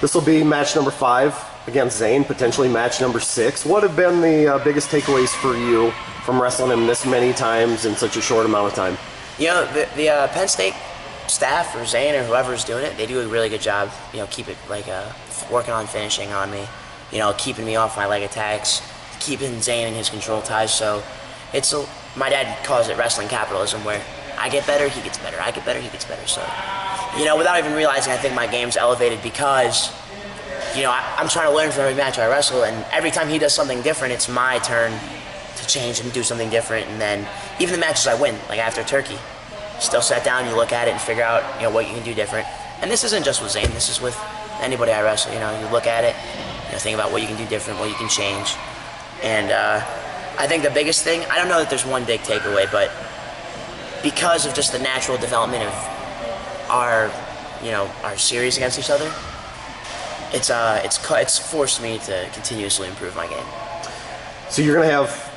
This will be match number 5 against Zain, potentially match number 6. What have been the biggest takeaways for you from wrestling him this many times in such a short amount of time? You know, the Penn State staff or Zain or whoever's doing it, they do a really good job. You know, keep it like working on finishing on me. You know, keeping me off my leg attacks, keeping Zain in his control ties. So it's my dad calls it wrestling capitalism, where I get better, he gets better. I get better, he gets better. So, you know, without even realizing, I think my game's elevated because, you know, I'm trying to learn from every match I wrestle, and every time he does something different, it's my turn to change and do something different. And then even the matches I win, like after Turkey, still sit down, you look at it and figure out, you know, what you can do different. And this isn't just with Zain, this is with anybody I wrestle. You know, you look at it, you know, think about what you can do different, what you can change. And I think the biggest thing, I don't know that there's one big takeaway, but because of just the natural development of our, you know, our series against each other, it's forced me to continuously improve my game. So you're going to have,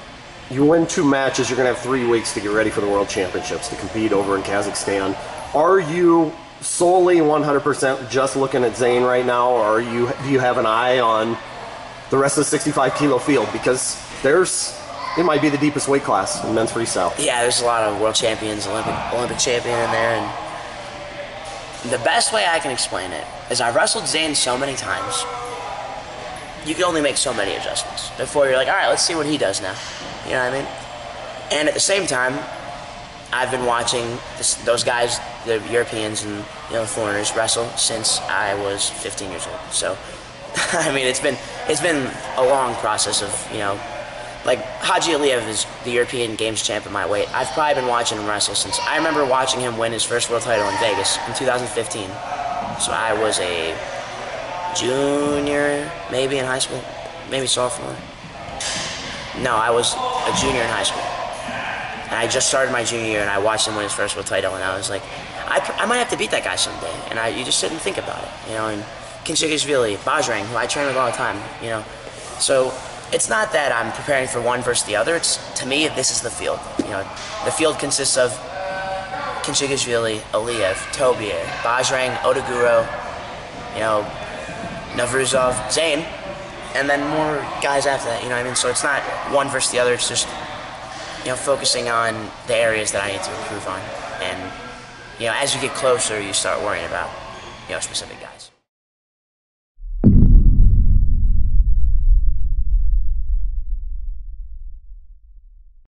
you win 2 matches, you're going to have 3 weeks to get ready for the World Championships to compete over in Kazakhstan. Are you solely 100% just looking at Zain right now, or do you have an eye on the rest of the 65 kilo field? Because it might be the deepest weight class in men's freestyle. Yeah, there's a lot of world champions, Olympic champion in there, and the best way I can explain it is I've wrestled Zain so many times, you can only make so many adjustments before you're like, all right, let's see what he does now. You know what I mean? And at the same time, I've been watching those guys, the Europeans and, you know, foreigners, wrestle since I was 15 years old. So, I mean, it's been a long process of, you know, like Haji Aliyev is the European Games champ at my weight. I've probably been watching him wrestle since I remember watching him win his first world title in Vegas in 2015. So I was a junior, maybe in high school, maybe sophomore. No, I was a junior in high school. And I just started my junior year, and I watched him win his first world title, and I was like, I might have to beat that guy someday. And you just sit and think about it, you know. And Kinchikishvili, Bajrang, who I train with all the time, you know. So it's not that I'm preparing for one versus the other. It's, to me, this is the field. You know, the field consists of Kinchikishvili, Aliyev, Tobier, Bajrang, Odaguro, you know, Navruzov, Zain, and then more guys after that. You know what I mean? So it's not one versus the other. It's just, you know, focusing on the areas that I need to improve on. And, you know, as you get closer, you start worrying about, you know, specific guys.